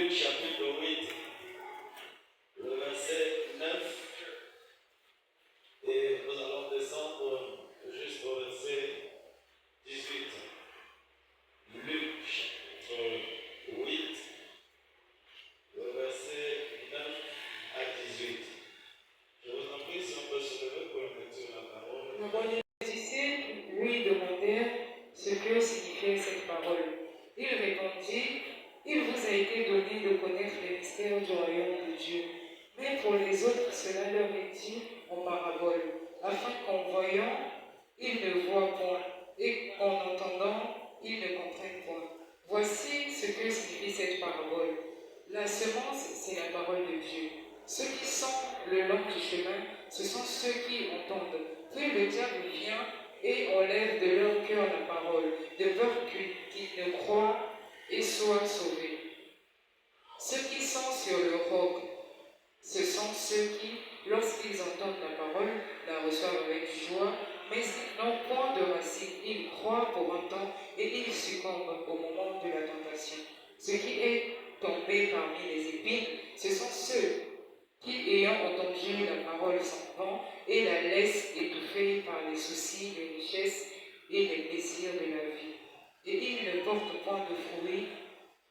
Luc chapitre 8, le verset 9. Et nous allons descendre jusqu'au verset 18. Luc chapitre 8, le verset 9 à 18. Je vous en prie, si on peut se lever pour la lecture de la parole. Les disciples lui demandèrent ce que signifiait cette parole. Il répondit, « Il vous a été donné de connaître les mystères du royaume de Dieu. Mais pour les autres, cela leur est dit en parabole, afin qu'en voyant, ils ne voient point, et qu'en entendant, ils ne comprennent point. Voici ce que signifie cette parabole. La semence, c'est la parole de Dieu. Ceux qui sont le long du chemin, ce sont ceux qui entendent. Puis le diable vient et enlève de leur cœur la parole, de peur qu'ils ne croient et soient sauvés. Ceux qui sont sur le roc, ce sont ceux qui, lorsqu'ils entendent la parole, la reçoivent avec joie, mais ils n'ont point de racine. Ils croient pour un temps et ils succombent au moment de la tentation. Ce qui est tombé parmi les épines, ce sont ceux qui, ayant entendu la parole, s'en vont et la laissent étouffer par les soucis, les richesses et les plaisirs de la vie. Et ils ne portent point de fruits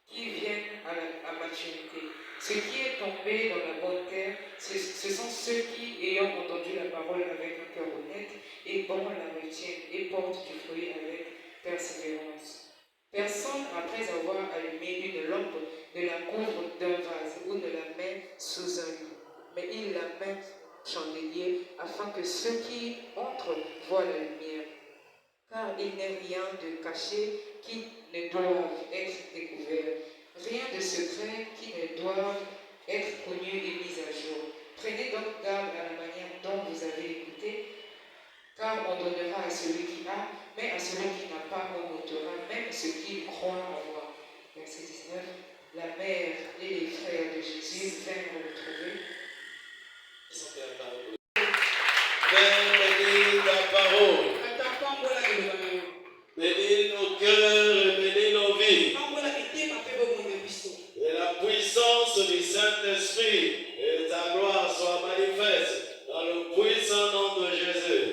qui viennent à maturité. Ce qui est tombé dans la bonne terre, ce sont ceux qui, ayant entendu la parole avec un cœur honnête et bon, la retiennent et portent du fruit avec persévérance. Personne, après avoir allumé une lampe, ne la couvre d'un vase ou ne la met sous un lit, mais il la met chandelier afin que ceux qui entrent voient la lumière. Car il n'est rien de caché qui ne doive être découvert, rien de secret qui ne doive être connu et mis à jour. Prenez donc garde à la manière dont vous avez écouté, car on donnera à celui qui a, mais à celui qui n'a pas, on ôtera même ce qu'il croit avoir. Verset 19. La mère et les frères de Jésus vinrent le trouver. Bénis ta parole. Bénis nos cœurs et bénis nos vies. Et la puissance du Saint-Esprit et ta gloire soient manifestes dans le puissant nom de Jésus.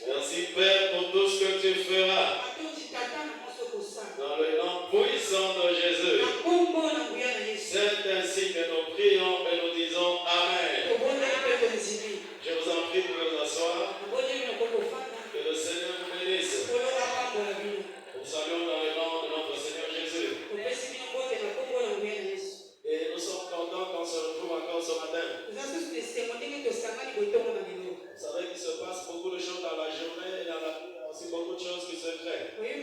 Merci Père pour tout ce que tu feras. Dans le nom puissant de Jésus. C'est ainsi que nous prions et nous disons Amen. Je vous en prie de vous asseoir. Que le Seigneur vous bénisse. Nous saluons dans le nom de notre Seigneur Jésus. Et nous sommes contents qu'on se retrouve encore ce matin. Vous savez qu'il se passe beaucoup de choses dans la journée et dans la vie, il y a aussi beaucoup de choses qui se créent. Et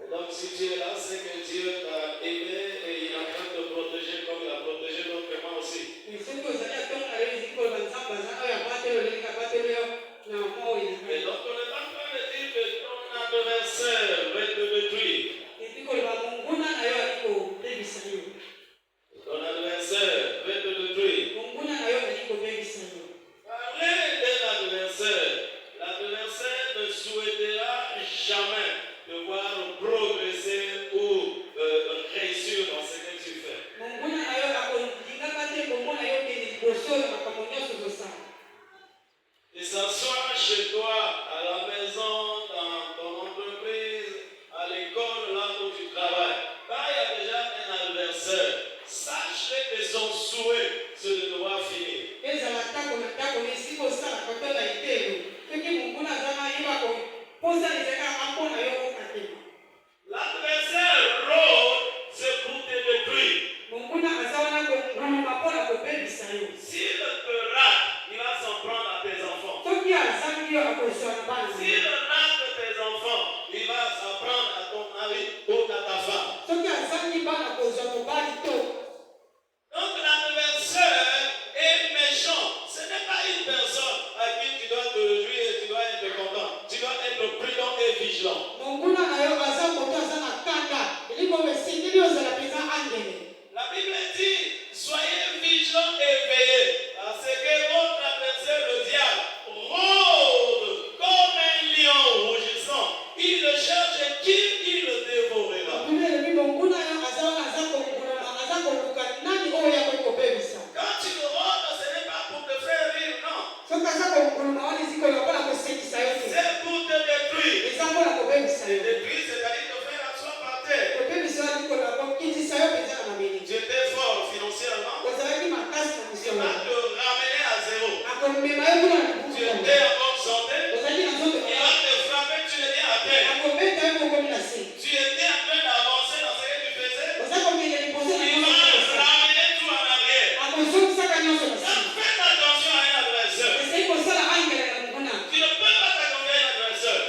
donc si tu es là, c'est que Dieu t'a aimé et il est en train de te protéger comme il a protégé notre main aussi. Et donc on est en train de dire que ton adversaire va te détruire. Ton adversaire va te détruire. Parlez de l'adversaire. L'adversaire ne souhaitera jamais te voir progresser ou réussir dans ce que tu fais. Que ça soit chez toi, à la maison, dans ton entreprise, à l'école, là où tu travailles. Là, il y a déjà un adversaire. Sache que son souhait, c'est de devoir finir. Il va te ramener à zéro. Tu étais en bonne santé. Il va te frapper, tu es à terre. Tu étais en train d'avancer dans ce que tu faisais. Il va ramener tout en arrière. Donc faites attention à un adversaire. Tu ne peux pas t'accorder à un adversaire.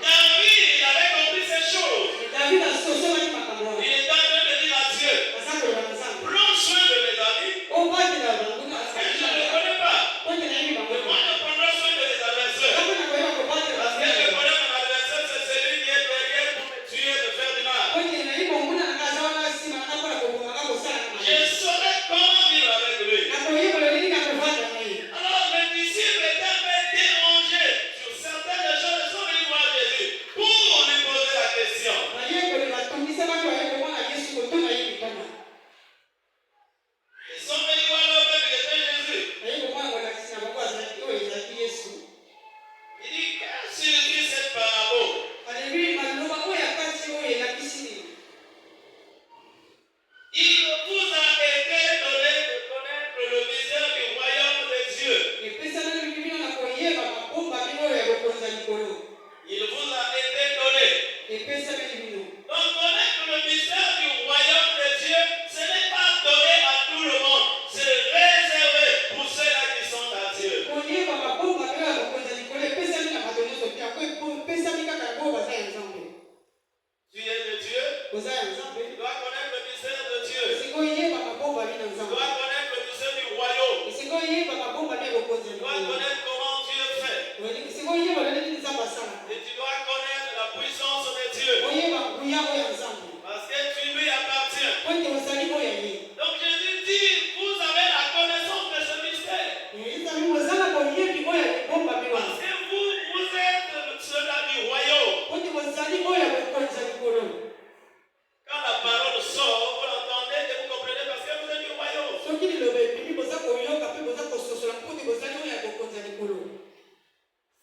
David, il avait compris ces choses. Il était en train de dire à Dieu, prends soin de mes amis. Parce que je ne les connais pas. Et moi, je prendrai soin de mes adversaires. Parce que je connais mon adversaire, c'est celui qui est derrière pour me tuer, me faire du mal. Je saurais comment vivre avec lui. Alors, les disciples étaient un peu dérangés sur certaines choses. Ils sont venus voir Jésus pour lui poser la question. Ils sont venus voir leur père qui était Jésus. Il dit, qu'est-ce que signifie cette parabole? Il vous a été donné de connaître le mystère du royaume de Dieu. Il vous a été donné. Donc connaître le mystère du royaume de Dieu, ce n'est pas donné à tout le monde. C'est réservé pour ceux-là qui sont à Dieu. Tu es de Dieu. Tu dois connaître le mystère de Dieu. Tu dois connaître le mystère du royaume. Tu dois connaître comment Dieu fait. Et tu dois connaître la puissance de Dieu. Parce que tu lui appartiens. Donc Jésus dit, vous avez la connaissance de ce mystère. Parce que vous êtes ceux-là du royaume. Quand la parole sort, vous l'entendez et vous comprenez parce que vous êtes du royaume.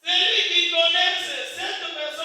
Celui qui connaît cette personne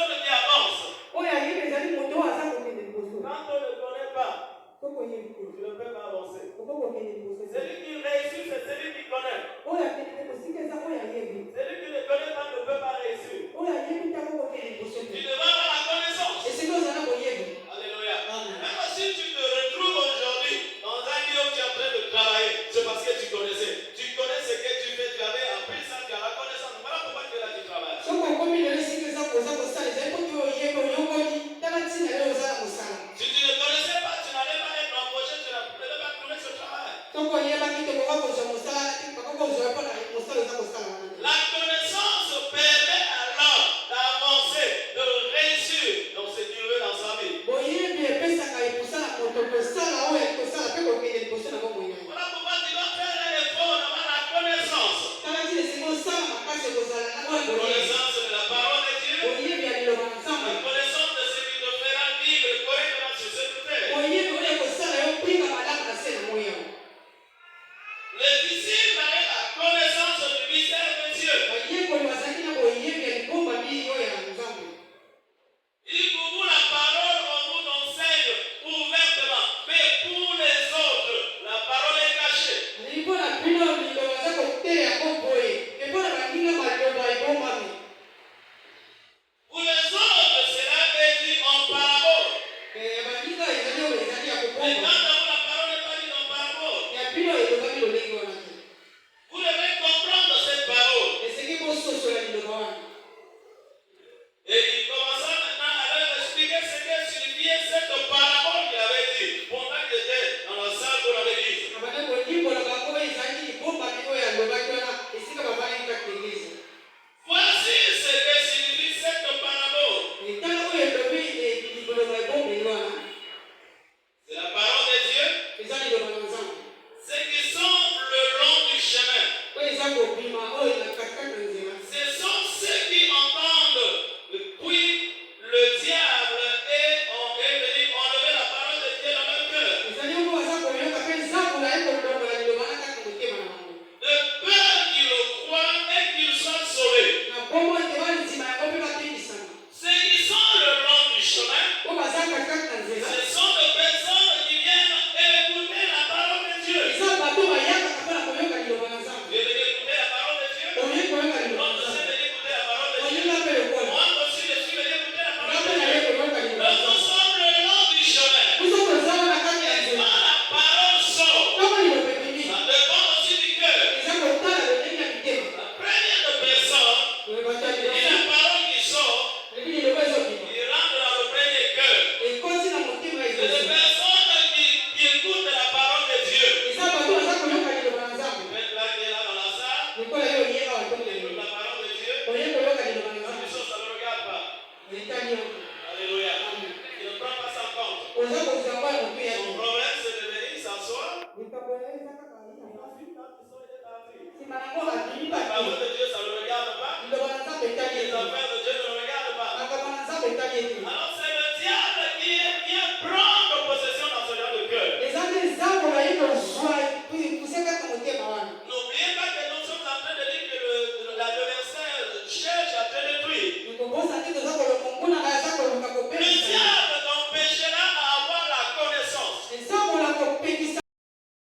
Alléluia. Il ne prend pas ça en compte. Son problème, c'est de venir s'asseoir. La parole de Dieu, ça ne le regarde pas. Les affaires de Dieu ne le regardent pas. Alors c'est le diable qui vient prendre possession dans ce genre de cœur. N'oubliez pas que nous sommes en train de dire que l'adversaire cherche à te détruire.